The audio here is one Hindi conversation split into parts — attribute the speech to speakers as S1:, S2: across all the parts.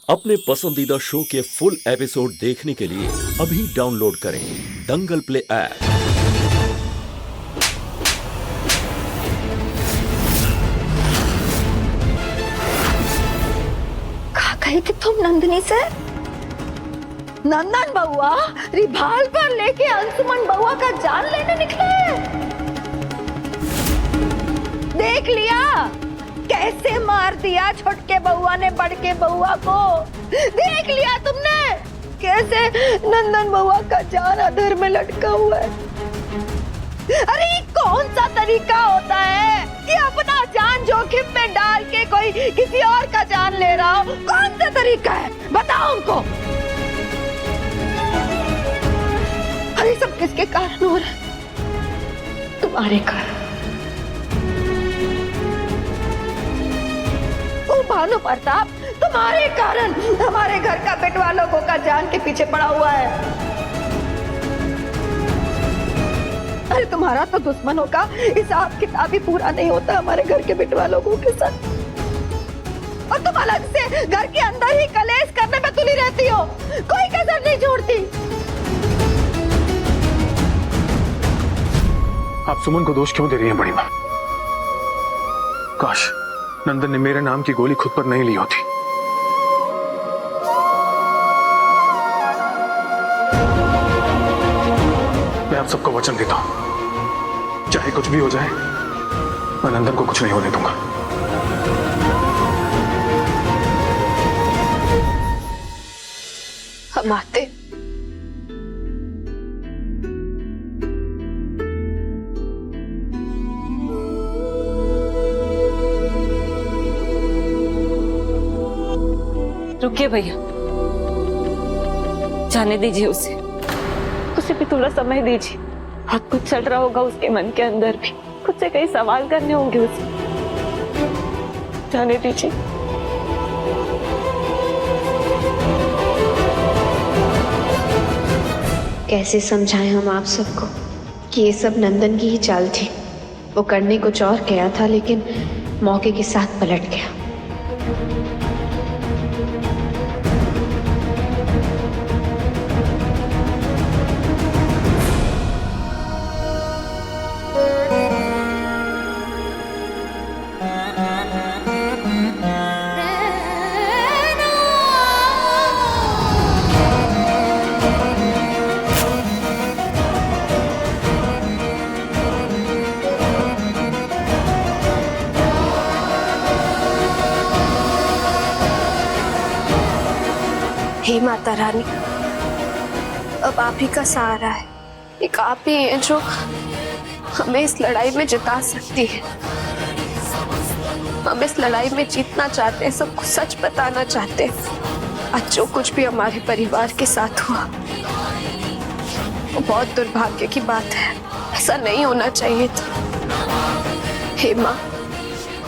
S1: अपने पसंदीदा शो के फुल एपिसोड देखने के लिए अभी डाउनलोड करें दंगल प्ले ऐप।
S2: कहा गई थी तुम नंदिनी से? नंदन बउआ रिवाल्वर लेके अंशुमन बउआ का जान लेने निकले। देख लिया कैसे मार दिया छोटके बउआ ने बड़के बउआ को। देख लिया तुमने कैसे नंदन बउआ का जान अधर में लटका हुआ है। अरे ये कौन सा तरीका होता है कि अपना जान जोखिम में डाल के कोई किसी और का जान ले रहा हो? कौन सा तरीका है बताओ उनको। अरे सब किसके कारण हो रहा है? तुम्हारे कारण। भानु प्रताप तुम्हारे कारण हमारे घर का बेटवा लोगों का जान के पीछे पड़ा हुआ है। अरे तुम्हारा तो दुश्मनों का हिसाब किताब भी पूरा नहीं होता हमारे घर के बेटवा लोगों के साथ, और तुम अलग से घर के अंदर ही कलेश करने में तुली रहती हो, कोई कसर नहीं छोड़ती।
S3: आप सुमन को दोष क्यों दे रही हैं बड़ी माँ? काश नंदन ने मेरे नाम की गोली खुद पर नहीं ली होती। मैं आप सबको वचन देता हूं, चाहे कुछ भी हो जाए मैं नंदन को कुछ नहीं होने दूंगा।
S2: हम आते
S4: रुकिए भैया, जाने दीजिए उसे भी थोड़ा समय दीजिए। बहुत कुछ चल रहा होगा उसके मन के अंदर भी, खुद से कई सवाल करने होंगे उसे, जाने दीजिए।
S5: कैसे समझाएं हम आप सबको कि ये सब नंदन की ही चाल थी। वो करने कुछ और गया था लेकिन मौके के साथ पलट गया।
S6: हे माता रानी, अब आप ही का सहारा है। एक आप ही हैं जो हमें इस लड़ाई में जिता सकती है। हम इस लड़ाई में जीतना चाहते हैं, सबको सच बताना चाहते हैं। आज जो कुछ भी हमारे परिवार के साथ हुआ वो बहुत दुर्भाग्य की बात है, ऐसा नहीं होना चाहिए था। हे माँ,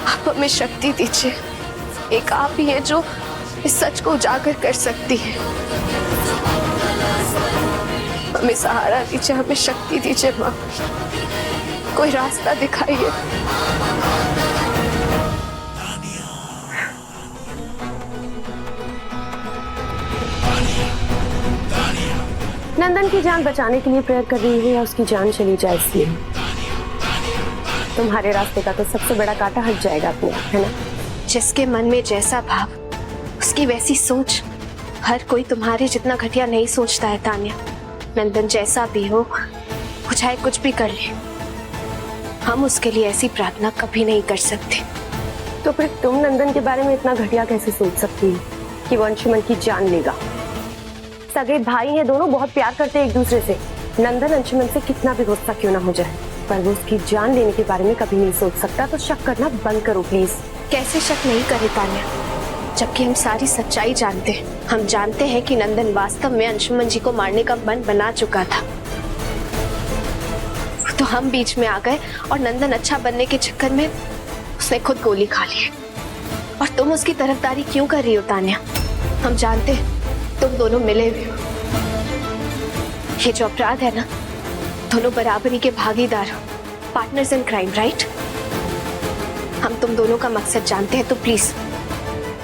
S6: आप हमें शक्ति दीजिए। एक आप ही है जो इस सच को उजागर कर सकती है। हमें सहारा दीजिए, हमें शक्ति दीजिए माँ, कोई रास्ता दिखाइए।
S7: नंदन की जान बचाने के लिए प्रेयर कर रही है या उसकी जान चली जाए इसलिए? तुम्हारे रास्ते का तो सबसे बड़ा कांटा हट जाएगा अपने आप, है ना?
S6: जिसके मन में जैसा भाव उसकी वैसी सोच। हर कोई तुम्हारे जितना घटिया नहीं सोचता है तान्या। नंदन जैसा भी हो, वो चाहे कुछ भी कर ले, हम उसके लिए ऐसी प्रार्थना कभी नहीं कर सकते।
S7: तो फिर तुम नंदन के बारे में इतना घटिया कैसे सोच सकती हो कि वो अंशुमन की जान लेगा? सगे भाई हैं दोनों, बहुत प्यार करते हैं एक दूसरे से। नंदन अंशुमन से कितना भी गुस्सा क्यों ना हो जाए, पर वो उसकी जान लेने के बारे में कभी नहीं सोच सकता। तो शक करना बंद करो प्लीज।
S6: कैसे शक नहीं करे तान्या, जबकि हम सारी सच्चाई जानते हैं। हम जानते हैं कि नंदन वास्तव में अंशुमन जी को मारने का मन बना चुका था, तो हम बीच में आ गए और नंदन अच्छा बनने के चक्कर में उसने खुद गोली खा ली। और तुम उसकी तरफदारी क्यों कर रही हो तान्या? हम जानते हैं तुम दोनों मिले हुए हो। ये जो अपराध है ना, दोनों बराबरी के भागीदार हो, पार्टनर्स इन क्राइम, राइट? हम तुम दोनों का मकसद जानते हैं, तो प्लीज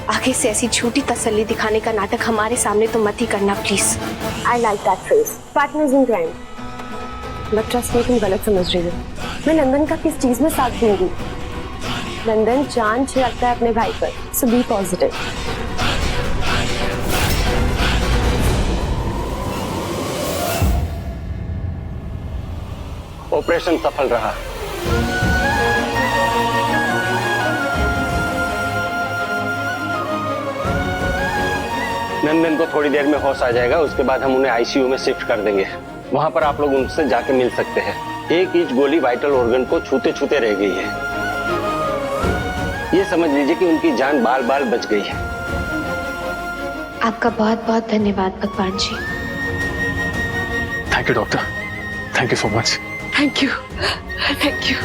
S6: आगे से ऐसी झूठी तसल्ली दिखाने का नाटक हमारे सामने तो मत ही करना please.
S7: I like that phrase, partners in crime. But trust me, तुम गलत समझ रही हो। मैं नंदन का किस चीज में साथ दूंगी? नंदन जान छिड़कता है अपने भाई पर, सो बी पॉजिटिव।
S8: ऑपरेशन सफल रहा। नंदन को थोड़ी देर में होश आ जाएगा, उसके बाद हम उन्हें आईसीयू में शिफ्ट कर देंगे। वहां पर आप लोग उनसे जाके मिल सकते हैं। 1 इंच गोली वाइटल ऑर्गन को छूते छूते रह गई है। ये समझ लीजिए कि उनकी जान बाल बाल बच गई है।
S5: आपका बहुत बहुत धन्यवाद भगवान जी।
S3: Thank you doctor, thank you so much.
S6: Thank you, thank you.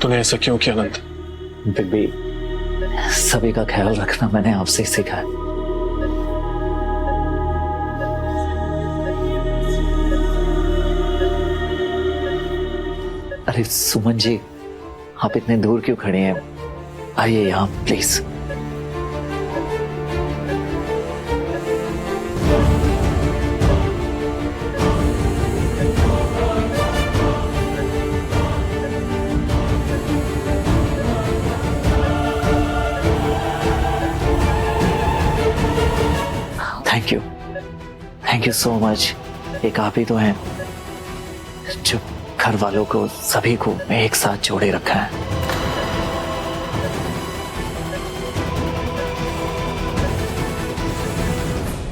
S3: तूने ऐसा क्यों किया नंद?
S9: बेबी, सभी का ख्याल रखना मैंने आपसे सीखा है। अरे सुमन जी, आप इतने दूर क्यों खड़े हैं? आइए यहाँ please. Thank you so much. एक आप ही तो हैं जो घर वालों को, सभी को एक साथ जोड़े रखा है।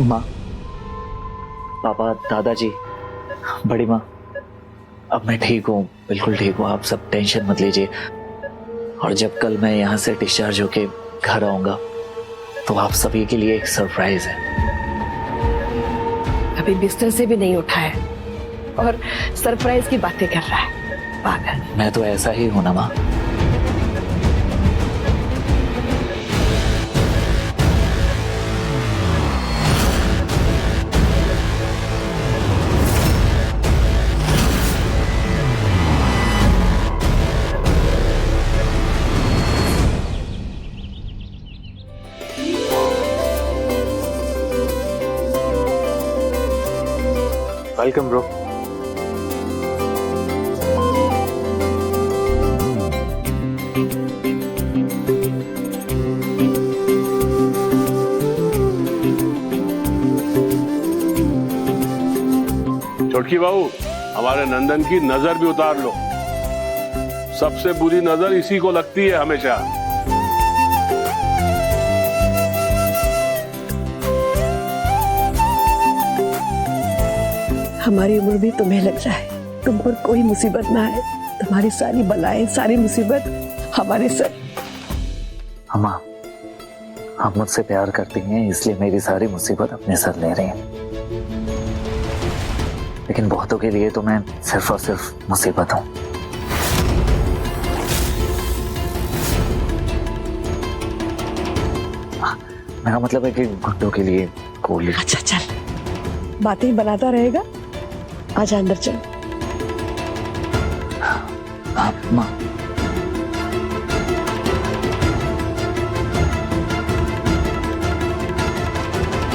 S9: माँ, पापा, दादाजी, बड़ी माँ, अब मैं ठीक हूँ, बिल्कुल ठीक हूँ। आप सब टेंशन मत लीजिए। और जब कल मैं यहाँ से डिस्चार्ज होके घर आऊंगा तो आप सभी के लिए एक सरप्राइज है।
S10: अभी बिस्तर से भी नहीं उठा है और सरप्राइज की बातें कर रहा है, पागल।
S9: मैं तो ऐसा ही हूं ना माँ।
S3: Welcome bro.
S11: छोटकी बहू, हमारे नंदन की नजर भी उतार लो। सबसे बुरी नजर इसी को लगती है हमेशा।
S10: हमारी उम्र भी तुम्हें लग जाए, तुम पर कोई मुसीबत ना आए। तुम्हारी सारी बलाएं, सारी मुसीबत हमारे सर।
S9: अम्मा, आप मुझसे प्यार करती हैं इसलिए मेरी सारी मुसीबत अपने सर ले रही हैं। लेकिन बहुतों के लिए तो मैं सिर्फ और सिर्फ मुसीबत हूं। मेरा मतलब है कि गुड्डों के लिए गोली।
S10: अच्छा चल, बातें बनाता रहेगा, आजा अंदर चल।
S9: माँ,